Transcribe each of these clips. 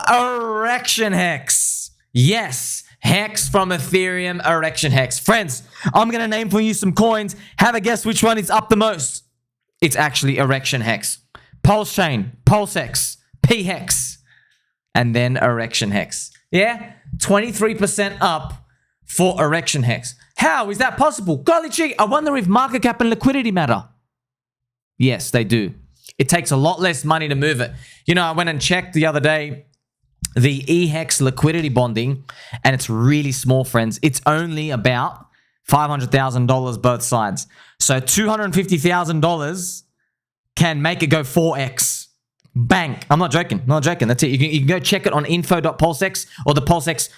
Erection HEX. Yes, HEX from Ethereum, Erection HEX. Friends, I'm going to name for you some coins. Have a guess which one is up the most. It's actually Erection HEX. PulseChain, pHEX, pHEX, and then Erection HEX. Yeah, 23% up for Erection HEX. How is that possible? Golly gee, I wonder if market cap and liquidity matter. Yes, they do. It takes a lot less money to move it. You know, I went and checked the other day the eHEX liquidity bonding, and it's really small, friends. It's only about $500,000 both sides. So $250,000 can make it go 4x. Bank. I'm not joking. Not joking. That's it. You can go check it on info.pulsex or the PulseX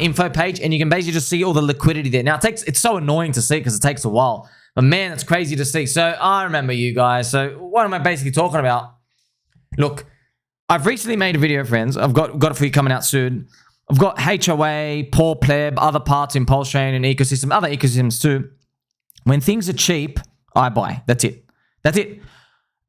info page, and you can basically just see all the liquidity there. Now, it's so annoying to see because it takes a while. But man, it's crazy to see. So I remember you guys. So what am I basically talking about? Look, I've recently made a video, friends. I've got it for you coming out soon. I've got HOA, Poor Pleb, other parts in PulseChain and ecosystem, other ecosystems too. When things are cheap, I buy. That's it. That's it.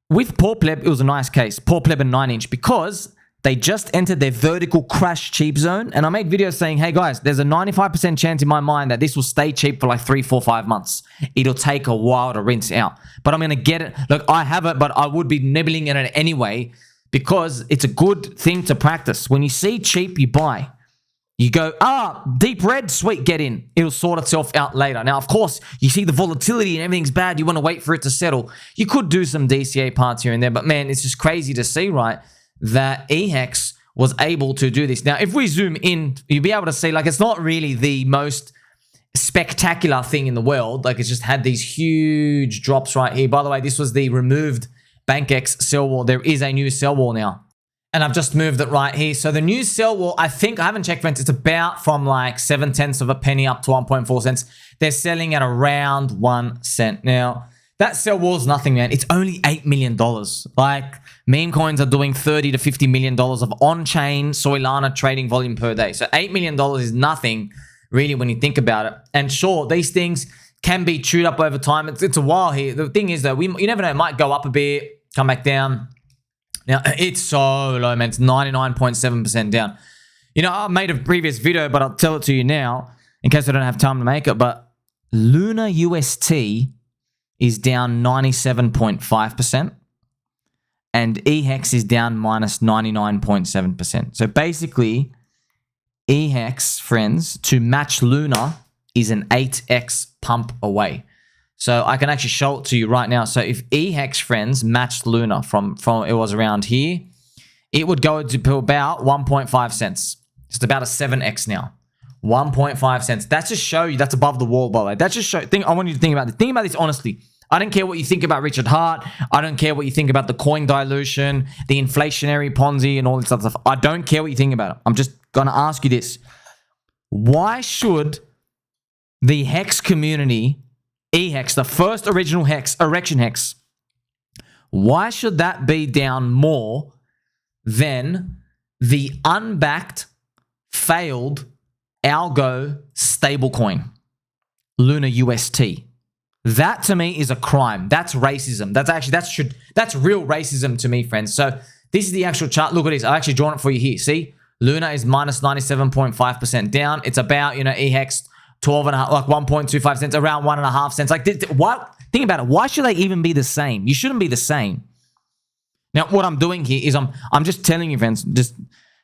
With Poor Pleb, it was a nice case. Poor Pleb and 9inch, because they just entered their vertical crash cheap zone. And I made videos saying, hey guys, there's a 95% chance in my mind that this will stay cheap for like 3, 4, 5 months. It'll take a while to rinse out. But I'm going to get it. Look, I have it, but I would be nibbling at it anyway because it's a good thing to practice. When you see cheap, you buy. You go, deep red, sweet, get in. It'll sort itself out later. Now, of course, you see the volatility and everything's bad. You want to wait for it to settle. You could do some DCA parts here and there, but man, it's just crazy to see, right, that eHEX was able to do this. Now, if we zoom in, you'll be able to see, like, it's not really the most spectacular thing in the world. Like, it's just had these huge drops right here. By the way, this was the removed BankX sell wall. There is a new sell wall now. And I've just moved it right here. So the new sell wall, I think, I haven't checked, friends, it's about from like 7/10 of a penny up to 1.4 cents. They're selling at around 1 cent. Now, that sell wall is nothing, man. It's only $8 million. Like, meme coins are doing $30 to $50 million of on-chain Solana trading volume per day. So $8 million is nothing, really, when you think about it. And sure, these things can be chewed up over time. It's a while here. The thing is, though, you never know. It might go up a bit, come back down. Now, it's so low, man. It's 99.7% down. You know, I made a previous video, but I'll tell it to you now in case I don't have time to make it. But Luna UST is down 97.5%. And eHEX is down minus 99.7%. So basically, eHEX, friends, to match Luna is an 8x pump away. So I can actually show it to you right now. So if eHEX, friends, matched Luna from it was around here, it would go to about 1.5 cents. It's about a 7x now. 1.5 cents. That's just show you that's above the wall, by the way. That's just show. I want you to think about it. Think about this honestly. I don't care what you think about Richard Hart. I don't care what you think about the coin dilution, the inflationary Ponzi, and all this other stuff. I don't care what you think about it. I'm just gonna ask you this: why should the HEX community, eHEX, the first original HEX, Erection HEX, why should that be down more than the unbacked, failed algo stablecoin, Luna UST? That to me is a crime. That's racism. That's real racism to me, friends. So this is the actual chart. Look at this. I've actually drawn it for you here. See, Luna is minus 97.5% down. It's about, you know, eHEX 12.5, like 1.25 cents, around 1.5 cents. Like, what? Think about it. Why should they even be the same? You shouldn't be the same. Now, what I'm doing here is I'm just telling you, friends, just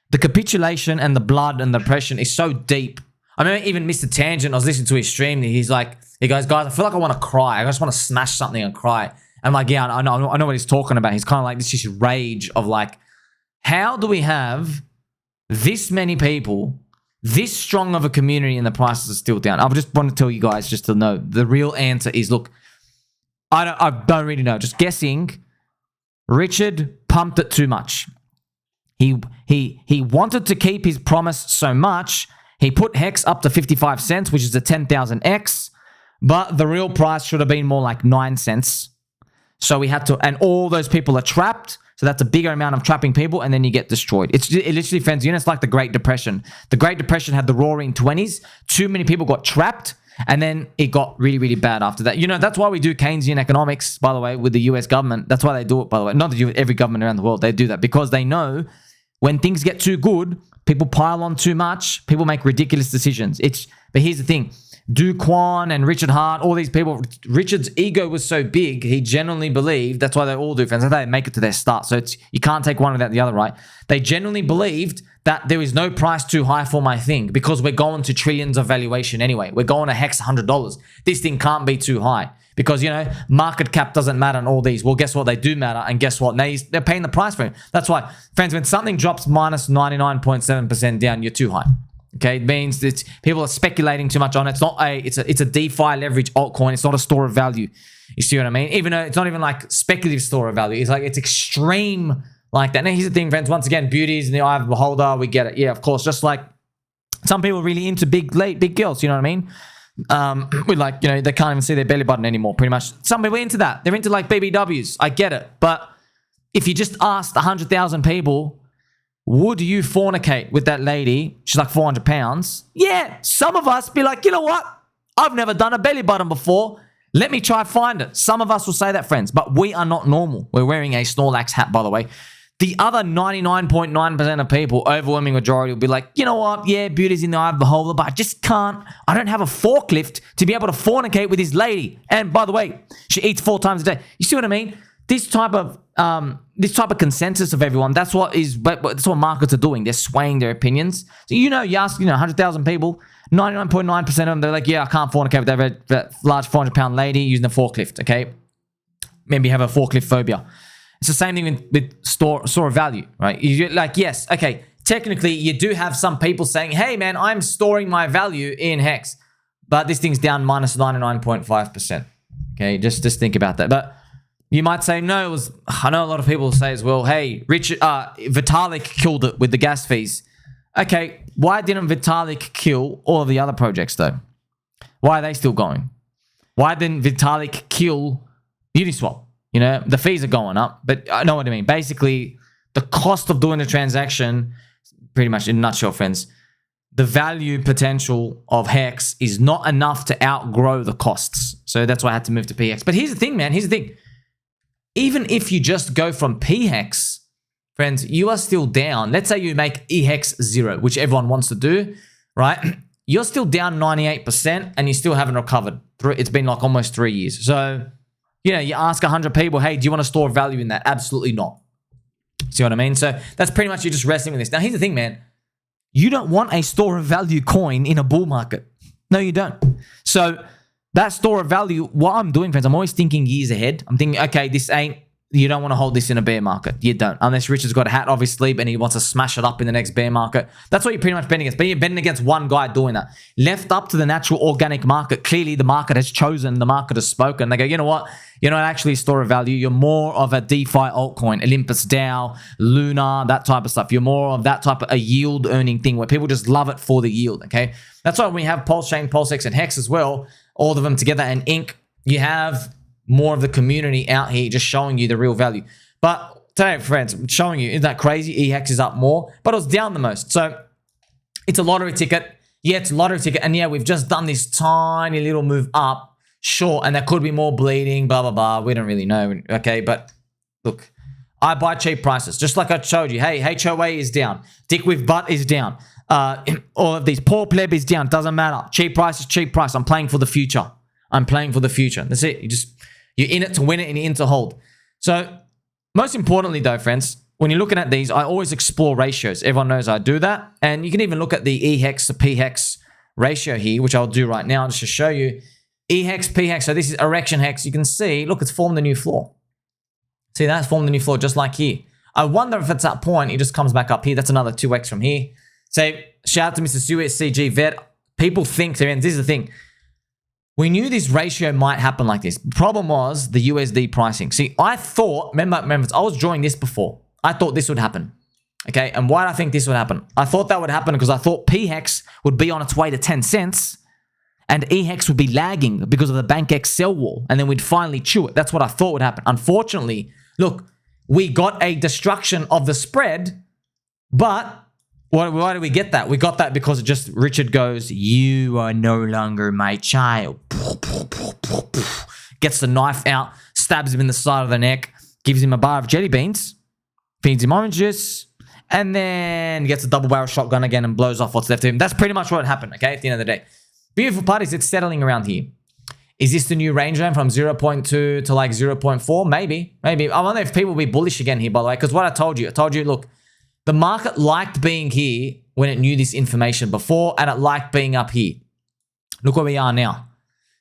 the capitulation and the blood and the oppression is so deep. I remember even Mr. Tangent, I was listening to his stream, he goes, guys, I feel like I want to cry. I just want to smash something and cry. I'm like, yeah, I know what he's talking about. He's kind of like this just rage of like, how do we have this many people, this strong of a community, and the prices are still down? I just want to tell you guys just to know the real answer is, look, I don't really know. Just guessing. Richard pumped it too much. He wanted to keep his promise so much. He put HEX up to 55 cents, which is a 10,000x, but the real price should have been more like 9 cents. So we had to, and all those people are trapped. So that's a bigger amount of trapping people, and then you get destroyed. It literally, friends, you know, it's like the Great Depression. The Great Depression had the roaring 20s. Too many people got trapped, and then it got really, really bad after that. You know, that's why we do Keynesian economics, by the way, with the US government. That's why they do it, by the way. Not that every government around the world, they do that because they know When things get too good, people pile on too much. People make ridiculous decisions. But here's the thing. Do Kwon and Richard Hart, all these people, Richard's ego was so big, he genuinely believed, that's why they all do, friends, that's how they make it to their start. So you can't take one without the other, right? They genuinely believed that there is no price too high for my thing because we're going to trillions of valuation anyway. We're going to hex $100. This thing can't be too high because, you know, market cap doesn't matter and all these. Well, guess what? They do matter. And guess what? They're paying the price for it. That's why, friends, when something drops minus 99.7% down, you're too high. Okay, it means that people are speculating too much on it. It's a DeFi leverage altcoin. It's not a store of value. You see what I mean? Even though it's not even like speculative store of value. It's extreme like that. Now, here's the thing, friends. Once again, beauty's in the eye of the beholder. We get it. Yeah, of course. Just like some people are really into big girls. You know what I mean? With like, you know, they can't even see their belly button anymore, pretty much. Some people are into that. They're into like BBWs. I get it. But if you just asked 100,000 people, would you fornicate with that lady? She's like 400 pounds. Yeah, some of us be like, you know what? I've never done a belly button before. Let me try find it. Some of us will say that, friends, but we are not normal. We're wearing a Snorlax hat, by the way. The other 99.9% of people, overwhelming majority, will be like, you know what? Yeah, beauty's in the eye of the beholder, but I just can't. I don't have a forklift to be able to fornicate with this lady. And by the way, she eats 4 times a day. You see what I mean? This type of consensus of everyone, that's what markets are doing. They're swaying their opinions. So, you ask, 100,000 people, 99.9% of them, they're like, yeah, I can't fornicate with that large 400-pound lady using a forklift, okay? Maybe you have a forklift phobia. It's the same thing with store of value, right? You're like, yes, okay, technically you do have some people saying, hey, man, I'm storing my value in HEX, but this thing's down minus 99.5%, okay? Just think about that. But you might say, no, I know a lot of people say as well, hey, Vitalik killed it with the gas fees. Okay, why didn't Vitalik kill all of the other projects though? Why are they still going? Why didn't Vitalik kill Uniswap? The fees are going up, but I know what I mean. Basically, the cost of doing a transaction, pretty much in a nutshell, friends, the value potential of HEX is not enough to outgrow the costs. So that's why I had to move to pHEX. But here's the thing, man. Here's the thing. Even if you just go from pHEX, friends, you are still down. Let's say you make eHEX 0, which everyone wants to do, right? You're still down 98% and you still haven't recovered. It's been like almost 3 years. So, you ask 100 people, hey, do you want to store value in that? Absolutely not. See what I mean? So that's pretty much you just wrestling with this. Now, here's the thing, man. You don't want a store of value coin in a bull market. No, you don't. So that store of value, what I'm doing, friends, I'm always thinking years ahead. I'm thinking, okay, you don't want to hold this in a bear market. You don't. Unless Richard's got a hat, obviously, and he wants to smash it up in the next bear market. That's what you're pretty much betting against. But you're betting against one guy doing that. Left up to the natural organic market, clearly the market has chosen, the market has spoken. They go, you know what? You're not actually a store of value. You're more of a DeFi altcoin, Olympus DAO, Luna, that type of stuff. You're more of that type of a yield earning thing where people just love it for the yield, okay? That's why when we have PulseChain, PulseX, and HEX as well, all of them together, and Inc., you have more of the community out here just showing you the real value. But today, friends, I'm showing you, isn't that crazy? eHEX is up more, but it was down the most. So it's a lottery ticket. Yeah, it's a lottery ticket. And yeah, we've just done this tiny little move up. Sure, and there could be more bleeding, blah, blah, blah. We don't really know, okay? But look, I buy cheap prices. Just like I showed you. Hey, HOA is down. Dick with butt is down. All of these poor pleb is down. Doesn't matter. Cheap price is cheap price. I'm playing for the future. I'm playing for the future. That's it. You're in it to win it and you're in to hold. So most importantly though, friends, when you're looking at these, I always explore ratios. Everyone knows I do that. And you can even look at the eHEX to pHEX ratio here, which I'll do right now just to show you. eHEX, pHEX. So this is Erection HEX. You can see, look, it's formed a new floor. See, that's formed a new floor just like here. I wonder if at that point, it just comes back up here. That's another 2x from here. So shout out to Mr. CG Vet. People think, this is the thing. We knew this ratio might happen like this. The problem was the USD pricing. See, I thought, remember, I was drawing this before. I thought this would happen. Okay, and why did I think this would happen? I thought that would happen because I thought pHEX would be on its way to 10 cents and eHEX would be lagging because of the BankX sell wall, and then we'd finally chew it. That's what I thought would happen. Unfortunately, look, we got a destruction of the spread, but why do we get that? We got that because Richard goes, you are no longer my child. Gets the knife out, stabs him in the side of the neck, gives him a bar of jelly beans, feeds him orange juice, and then gets a double barrel shotgun again and blows off what's left of him. That's pretty much what happened, okay, at the end of the day. Beautiful part is it's settling around here. Is this the new range zone from 0.2 to like 0.4? Maybe. I wonder if people will be bullish again here, by the way, because what I told you, look, the market liked being here when it knew this information before, and it liked being up here. Look where we are now.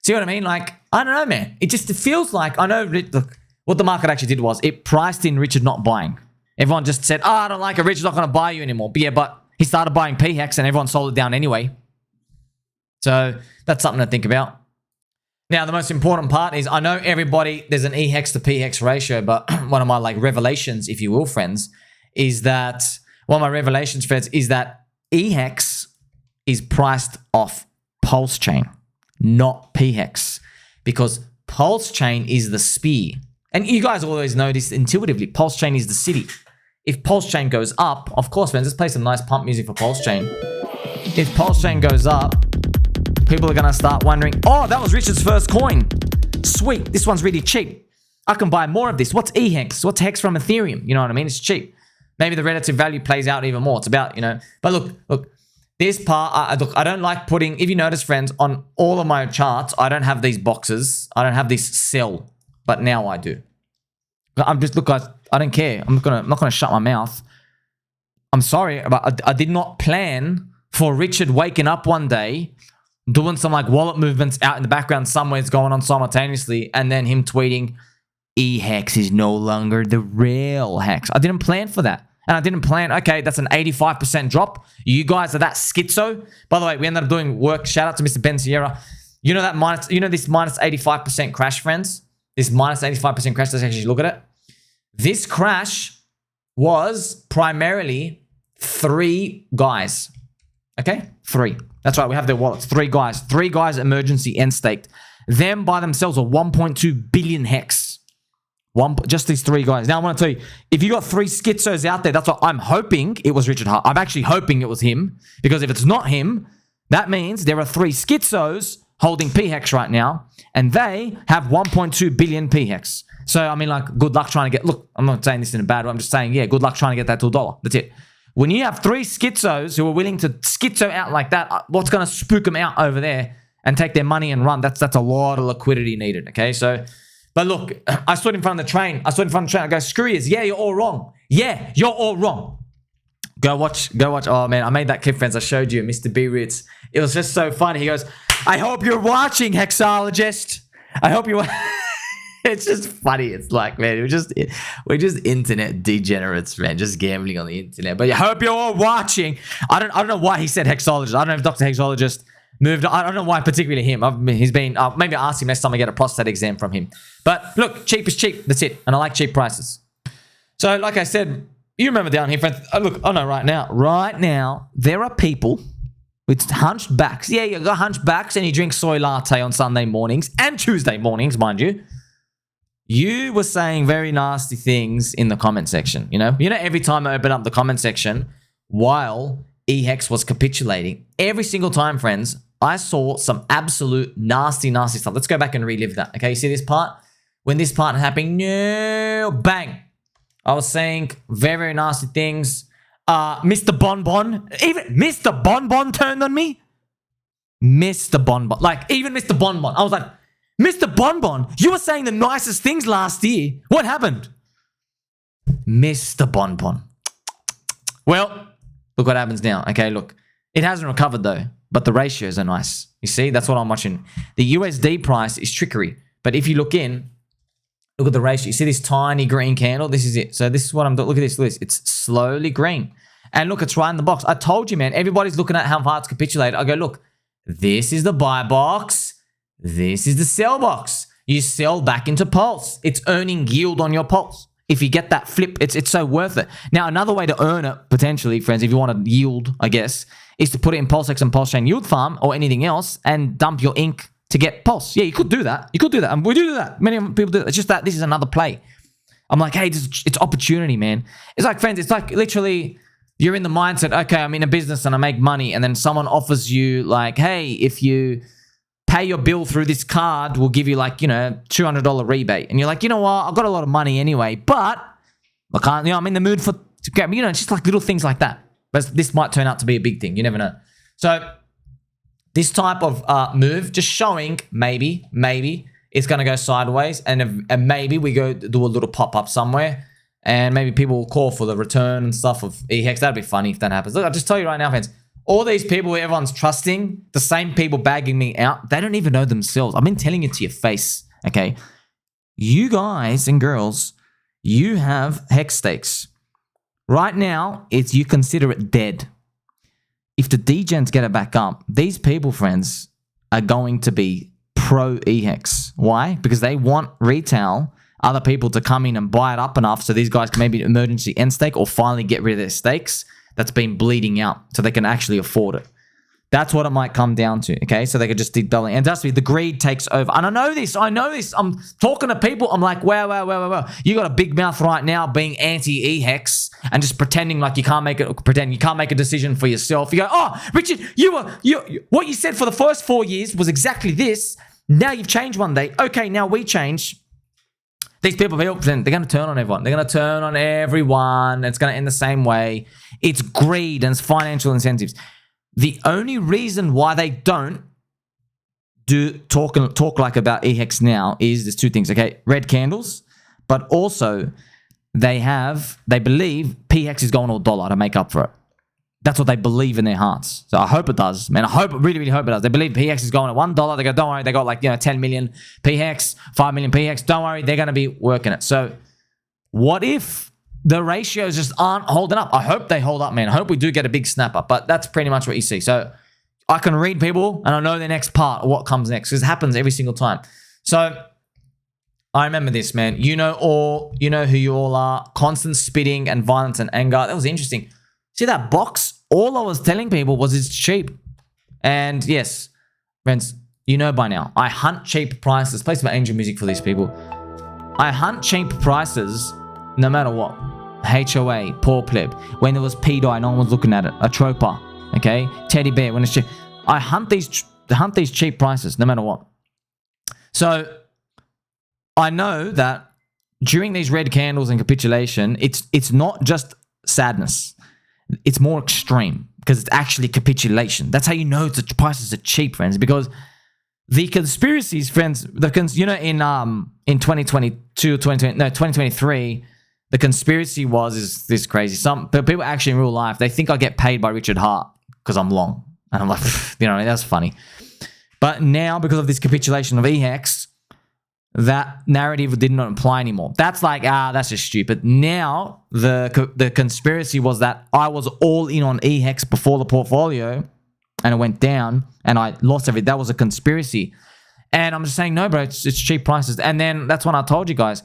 See what I mean? Like, I don't know, man. It feels like, I know, look, what the market actually did was it priced in Richard not buying. Everyone just said, oh, I don't like it. Richard's not going to buy you anymore. But yeah, but he started buying pHEX and everyone sold it down anyway. So that's something to think about. Now, the most important part is I know everybody, there's an eHEX to pHEX ratio, but one of my like revelations, if you will, friends, is that eHEX is priced off PulseChain, not pHEX, because PulseChain is the spear. And you guys always know this intuitively. PulseChain is the city. If PulseChain goes up, of course, friends, let's play some nice pump music for PulseChain. If PulseChain goes up, people are going to start wondering, oh, that was Richard's first coin. Sweet. This one's really cheap. I can buy more of this. What's eHEX? What's HEX from Ethereum? You know what I mean? It's cheap. Maybe the relative value plays out even more. It's about, you know. But look, this part, look, I don't like putting, if you notice, friends, on all of my charts, I don't have these boxes. I don't have this sell, but now I do. I'm just, look, guys, I don't care. I'm not going to shut my mouth. I'm sorry, but I did not plan for Richard waking up one day, doing some like wallet movements out in the background somewhere, it's going on simultaneously, and then him tweeting, eHEX is no longer the real hex. I didn't plan for that. And I didn't plan, okay, that's an 85% drop. You guys are that schizo. By the way, we ended up doing work. Shout out to Mr. Ben Sierra. You know this minus 85% crash, friends? This minus 85% crash, let's actually look at it. This crash was primarily 3 guys. Okay? 3. That's right, we have their wallets. 3 guys. 3 guys emergency end staked. Them by themselves are 1.2 billion hex. Just these 3 guys. Now I want to tell you, if you got 3 schizos out there, that's what I'm hoping it was Richard Hart. I'm actually hoping it was him, because if it's not him, that means there are 3 schizos holding pHEX right now, and they have 1.2 billion pHEX. So, I mean, like, good luck trying to get... Look, I'm not saying this in a bad way. I'm just saying, yeah, good luck trying to get that to $1. That's it. When you have 3 schizos who are willing to schizo out like that, what's going to spook them out over there and take their money and run? That's a lot of liquidity needed, okay? So... But look, I stood in front of the train. I go, screw yous. Yeah, you're all wrong. Yeah, you're all wrong. Go watch. Oh, man, I made that clip, friends. I showed you, Mr. BRoots. It was just so funny. He goes, I hope you're watching, Hexologist. I hope you... It's just funny. It's like, man, we're just internet degenerates, man. Just gambling on the internet. But I hope you're all watching. I don't know why he said Hexologist. I don't know if Dr. Hexologist moved. I don't know why particularly him. He's been... maybe I'll ask him next time I get a prostate exam from him. But look, cheap is cheap. That's it. And I like cheap prices. So like I said, you remember down here, friends. Look, oh no, right now, there are people with hunched backs. Yeah, you got hunched backs and you drink soy latte on Sunday mornings and Tuesday mornings, mind you. You were saying very nasty things in the comment section. You know, every time I open up the comment section while eHEX was capitulating, every single time, friends, I saw some absolute nasty stuff. Let's go back and relive that. Okay, you see this part? When this part happened, no, bang. I was saying very, very nasty things. Mr. Bonbon, even Mr. Bonbon turned on me. Mr. Bonbon, like even Mr. Bonbon. I was like, Mr. Bonbon, you were saying the nicest things last year. What happened? Mr. Bonbon. Well, look what happens now. Okay, look. It hasn't recovered though, but the ratios are nice. You see, that's what I'm watching. The USD price is trickery. But if you look in, look at the ratio. You see this tiny green candle? This is it. So this is what I'm doing. Look at this. It's slowly green. And look, it's right in the box. I told you, man. Everybody's looking at how far it's capitulated. I go, look, this is the buy box. This is the sell box. You sell back into Pulse. It's earning yield on your Pulse. If you get that flip, it's so worth it. Now, another way to earn it, potentially, friends, if you want to yield, I guess, is to put it in PulseX and PulseChain Yield Farm or anything else and dump your ink to get Pulse. Yeah, you could do that. And we do that. Many people do it. It's just that this is another play. I'm like, hey, it's opportunity, man. It's like, friends, it's like literally you're in the mindset, okay, I'm in a business and I make money, and then someone offers you like, hey, if you pay your bill through this card, we'll give you like, $200 rebate. And you're like, you know what? I've got a lot of money anyway, but I can't, I'm in the mood for to grab, you know, just like little things like that. But this might turn out to be a big thing. You never know. So this type of move, just showing maybe it's going to go sideways, and maybe we go do a little pop-up somewhere, and maybe people will call for the return and stuff of eHEX. That'd be funny if that happens. Look, I'll just tell you right now, friends, all these people who everyone's trusting, the same people bagging me out, they don't even know themselves. I've been telling it to your face, okay? You guys and girls, you have hex stakes. Right now, you consider it dead. If the Degens get it back up, these people, friends, are going to be pro eHEX. Why? Because they want retail, other people to come in and buy it up enough so these guys can maybe emergency end stake or finally get rid of their stakes that's been bleeding out so they can actually afford it. That's what it might come down to, okay? So they could just keep doubling. And that's me, the greed takes over. And I know this. I'm talking to people. I'm like, wow. You got a big mouth right now being anti-eHEX and just pretending like you can't make a decision for yourself. You go, oh, Richard, what you said for the first 4 years was exactly this. Now you've changed one day. Okay, now we change. These people, they're going to turn on everyone. They're going to turn on everyone. It's going to end the same way. It's greed and it's financial incentives. The only reason why they don't talk like about eHEX now is there's two things, okay? Red candles, but also they believe pHEX is going to $1 to make up for it. That's what they believe in their hearts. So I hope it does, man. I really hope it does. They believe pHEX is going at $1. They go, don't worry. They got like, 10 million pHEX, 5 million pHEX. Don't worry. They're going to be working it. So what if the ratios just aren't holding up? I hope they hold up, man. I hope we do get a big snap up, but that's pretty much what you see. So I can read people and I know the next part of what comes next because it happens every single time. So I remember this, man. You know who you all are. Constant spitting and violence and anger. That was interesting. See that box? All I was telling people was it's cheap. And yes, friends, you know by now, I hunt cheap prices. Play some angel music for these people. I hunt cheap prices no matter what. HOA, poor pleb. When there was P-Dye, no one was looking at it. A troper, okay? Teddy bear, when it's cheap. I hunt these cheap prices no matter what. So I know that during these red candles and capitulation, it's not just sadness. It's more extreme because it's actually capitulation. That's how you know the prices are cheap, friends, because the conspiracies, friends, in 2022, 2023, the conspiracy is this crazy. Some people actually in real life, they think I get paid by Richard Hart because I'm long. And I'm like, that's funny. But now, because of this capitulation of eHEX, that narrative did not apply anymore. That's like, that's just stupid. Now, the conspiracy was that I was all in on eHEX before the portfolio and it went down and I lost everything. That was a conspiracy. And I'm just saying, no, bro, it's cheap prices. And then that's when I told you guys,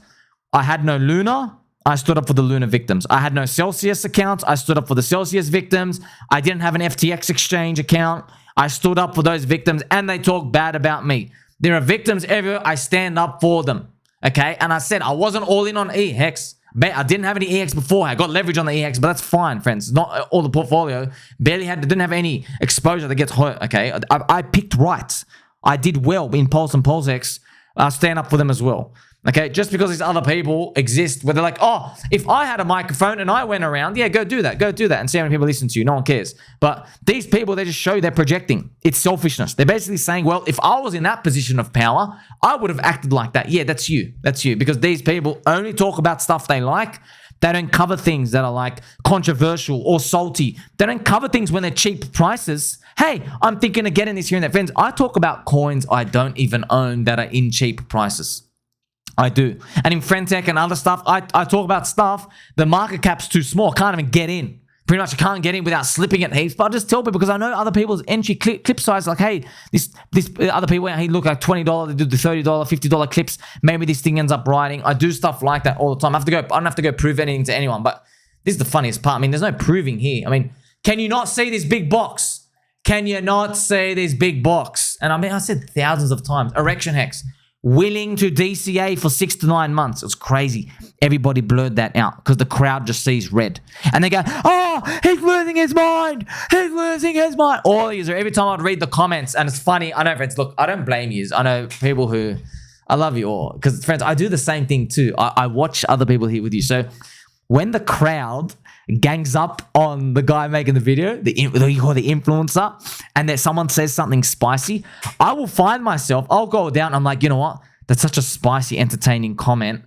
I had no Luna. I stood up for the Luna victims. I had no Celsius accounts. I stood up for the Celsius victims. I didn't have an FTX exchange account. I stood up for those victims and they talk bad about me. There are victims everywhere. I stand up for them. Okay? And I said I wasn't all in on eHEX. I didn't have any eHEX before. I got leverage on the eHEX, but that's fine, friends. Not all the portfolio. Didn't have any exposure that gets hurt. Okay? I picked right. I did well in Pulse and PulseChain. I stand up for them as well. Okay, just because these other people exist where they're like, oh, if I had a microphone and I went around, yeah, go do that and see how many people listen to you. No one cares. But these people, they just show they're projecting. It's selfishness. They're basically saying, well, if I was in that position of power, I would have acted like that. Yeah, that's you. That's you. Because these people only talk about stuff they like. They don't cover things that are like controversial or salty. They don't cover things when they're cheap prices. Hey, I'm thinking of getting this here and there. Friends, I talk about coins I don't even own that are in cheap prices. I do. And in Friendtech and other stuff, I talk about stuff, the market cap's too small. I can't even get in. Pretty much I can't get in without slipping at heaps. But I just tell people because I know other people's entry clip size, like, hey, this other people, hey, look, like $20, they do the $30, $50 clips. Maybe this thing ends up riding. I do stuff like that all the time. I don't have to go prove anything to anyone. But this is the funniest part. I mean, there's no proving here. I mean, can you not see this big box? Can you not see this big box? And I mean, I said thousands of times, Erection HEX. Willing to DCA for 6 to 9 months. It's crazy. Everybody blurred that out because the crowd just sees red. And they go, oh, he's losing his mind. He's losing his mind. All these are every time I'd read the comments, and it's funny. I know, friends, look, I don't blame you. I know people who, I love you all. Because, friends, I do the same thing too. I watch other people here with you. So when the crowd gangs up on the guy making the video, the influencer, and that someone says something spicy, I will find myself, I'll go down, I'm like, you know what? That's such a spicy, entertaining comment.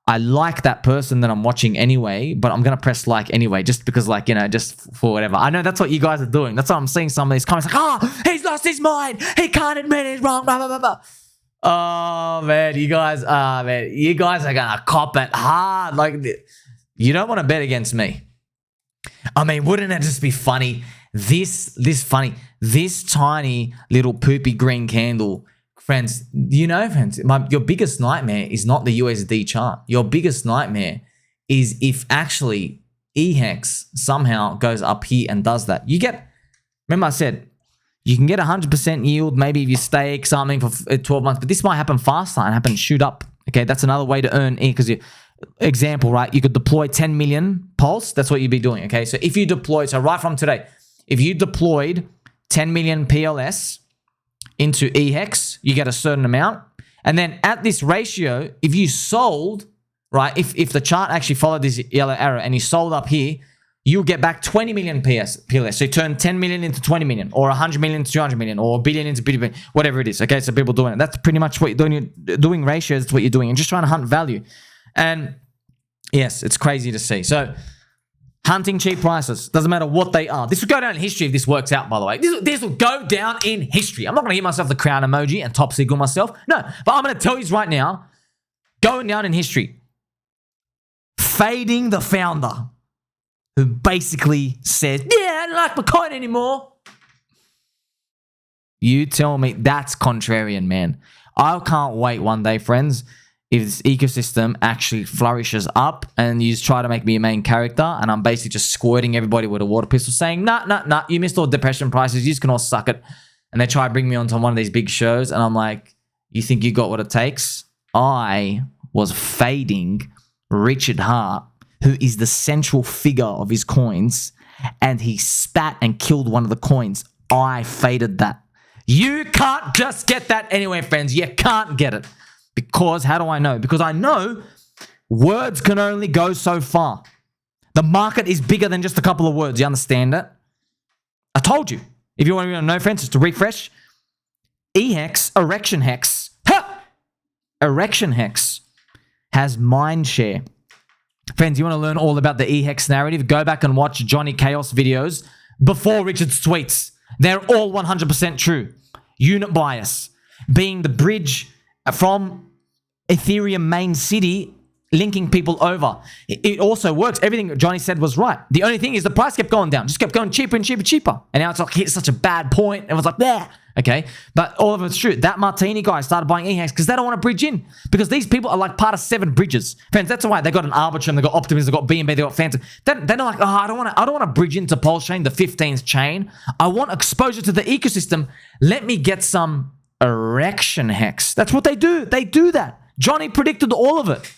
I like that person that I'm watching anyway, but I'm going to press like anyway, just because, like, you know, just for whatever. I know that's what you guys are doing. That's why I'm seeing some of these comments like, oh, he's lost his mind. He can't admit he's wrong, blah, blah, blah, blah. Oh, man, you guys are going to cop it hard. Like, you don't want to bet against me. I mean, wouldn't it just be funny? This tiny little poopy green candle. Friends, you know, friends, your biggest nightmare is not the USD chart. Your biggest nightmare is if actually eHEX somehow goes up here and does that. Remember I said, you can get 100% yield, maybe if you stake something for 12 months, but this might happen faster and shoot up. Okay, that's another way to earn E, because example, right? You could deploy 10 million Pulse. That's what you'd be doing, okay? So if you deploy, so right from today, if you deployed 10 million PLS into eHEX, you get a certain amount. And then at this ratio, if you sold, right, if the chart actually followed this yellow arrow and you sold up here, you'll get back 20 million PLS. So you turn 10 million into 20 million, or 100 million to 200 million, or a billion into billion, whatever it is. Okay, so people doing it. That's pretty much what you're doing. You're doing ratios. That's what you're doing. And just trying to hunt value. And yes, it's crazy to see. So hunting cheap prices. Doesn't matter what they are. This will go down in history if this works out, by the way. This will go down in history. I'm not going to give myself the crown emoji and top signal myself. No, but I'm going to tell you right now, going down in history, fading the founder who basically says, yeah, I don't like my coin anymore. You tell me that's contrarian, man. I can't wait one day, friends, if this ecosystem actually flourishes up and you just try to make me a main character and I'm basically just squirting everybody with a water pistol saying, nah, you missed all depression prices, you just can all suck it. And they try to bring me onto one of these big shows and I'm like, you think you got what it takes? I was fading Richard Hart, who is the central figure of his coins, and he spat and killed one of the coins. I faded that. You can't just get that anyway, friends. You can't get it. Because, how do I know? Because I know words can only go so far. The market is bigger than just a couple of words. You understand that? I told you. If you want to know, friends, just to refresh. eHEX, Erection HEX. Erection HEX has mind share. Friends, you want to learn all about the eHEX narrative? Go back and watch Johnny Chaos videos before Richard's tweets. They're all 100% true. Unit bias. Being the bridge from Ethereum main city, linking people over. It also works. Everything Johnny said was right. The only thing is the price kept going down. Just kept going cheaper and cheaper, cheaper. And now it's like hit such a bad point. And it was like, yeah. Okay. But all of it's true. That Martini guy started buying eHEX because they don't want to bridge in. Because these people are like part of 7 bridges. Friends, that's why they got an Arbitrum, they got Optimus, they got BNB, they got Phantom. They're not like, oh, I don't want to bridge into PulseChain, the 15th chain. I want exposure to the ecosystem. Let me get some Erection HEX. That's what they do. They do that. Johnny predicted all of it.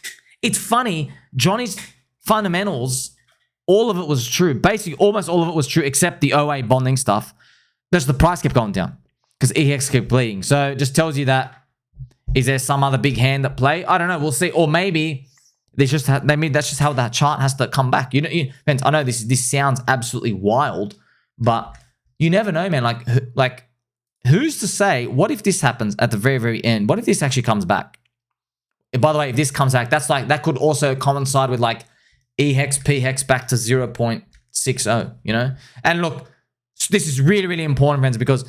It's funny. Johnny's fundamentals, all of it was true. Basically, almost all of it was true except the OA bonding stuff. Just the price kept going down because eHEX kept bleeding. So it just tells you that, is there some other big hand at play? I don't know. We'll see. Or maybe that's just how that chart has to come back. Friends, I know this sounds absolutely wild, but you never know, man. Like who's to say? What if this happens at the very, very end? What if this actually comes back? And by the way, if this comes back, that could also coincide with like eHEX, pHEX back to 0.60, you know? And look, this is really, really important, friends, because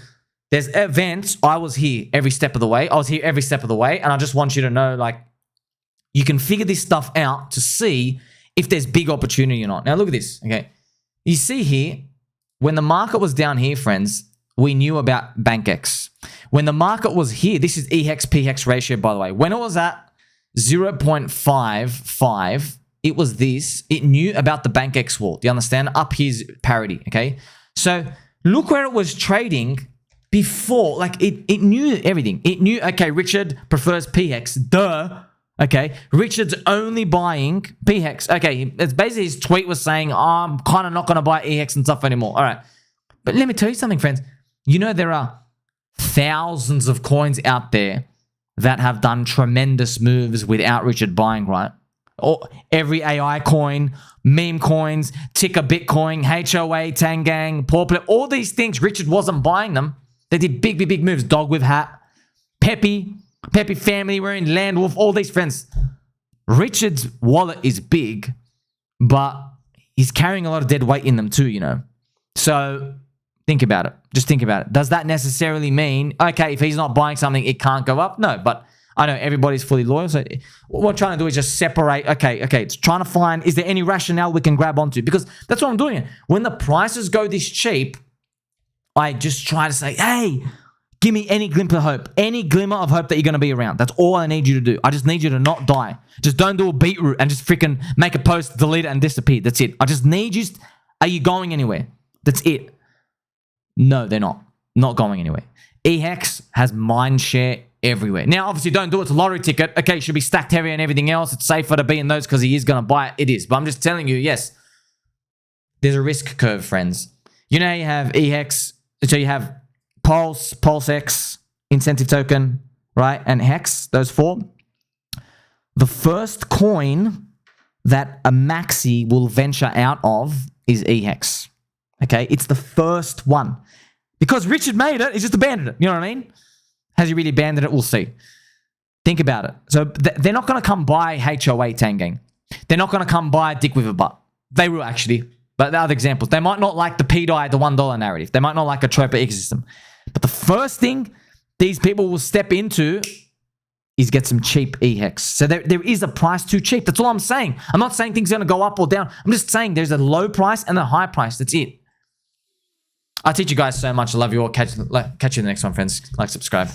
there's events. I was here every step of the way. And I just want you to know, like, you can figure this stuff out to see if there's big opportunity or not. Now, look at this, okay? You see here, when the market was down here, friends, we knew about BankX. When the market was here, this is eHEX, pHEX ratio, by the way. When it was at 0.55, it was this. It knew about the BankX wall. Do you understand? Up here's parity, okay? So look where it was trading before. Like, it knew everything. It knew, okay, Richard prefers pHEX. Duh. Okay, Richard's only buying pHEX. Okay, it's basically his tweet was saying, oh, I'm kind of not going to buy eHEX and stuff anymore. All right. But let me tell you something, friends. You know, there are thousands of coins out there that have done tremendous moves without Richard buying, right? every AI coin, meme coins, Ticker Bitcoin, HOA, Tangang, Pawplip, all these things, Richard wasn't buying them. They did big, big, big moves. Dog with Hat, Peppy family, we're in Land Wolf, all these friends. Richard's wallet is big, but he's carrying a lot of dead weight in them too, you know. So think about it. Just think about it. Does that necessarily mean, okay, if he's not buying something, it can't go up? No, but I know everybody's fully loyal. So what we're trying to do is just separate. Okay, it's trying to find, is there any rationale we can grab onto? Because that's what I'm doing. When the prices go this cheap, I just try to say, hey, give me any glimmer of hope. Any glimmer of hope that you're going to be around. That's all I need you to do. I just need you to not die. Just don't do a beetroot and just freaking make a post, delete it, and disappear. That's it. I just need you. Are you going anywhere? That's it. No, they're not. Not going anywhere. eHEX has mind share everywhere. Now, obviously, don't do it. It's a lottery ticket. Okay, it should be stacked heavy and everything else. It's safer to be in those because he is going to buy it. It is. But I'm just telling you, yes, there's a risk curve, friends. You know how you have eHEX. So you have PulseX, incentive token, right? And HEX, those four. The first coin that a Maxi will venture out of is eHEX. Okay? It's the first one. Because Richard made it, he's just abandoned it. You know what I mean? Has he really abandoned it? We'll see. Think about it. So they're not going to come buy HOA Tangang. They're not going to come buy Dick with a Butt. They will actually. But the other examples. They might not like the PDI, the $1 narrative. They might not like a Tropa ecosystem. But the first thing these people will step into is get some cheap eHEX. So there is a price too cheap. That's all I'm saying. I'm not saying things are going to go up or down. I'm just saying there's a low price and a high price. That's it. I teach you guys so much. I love you all. Catch you in the next one, friends. Like, subscribe.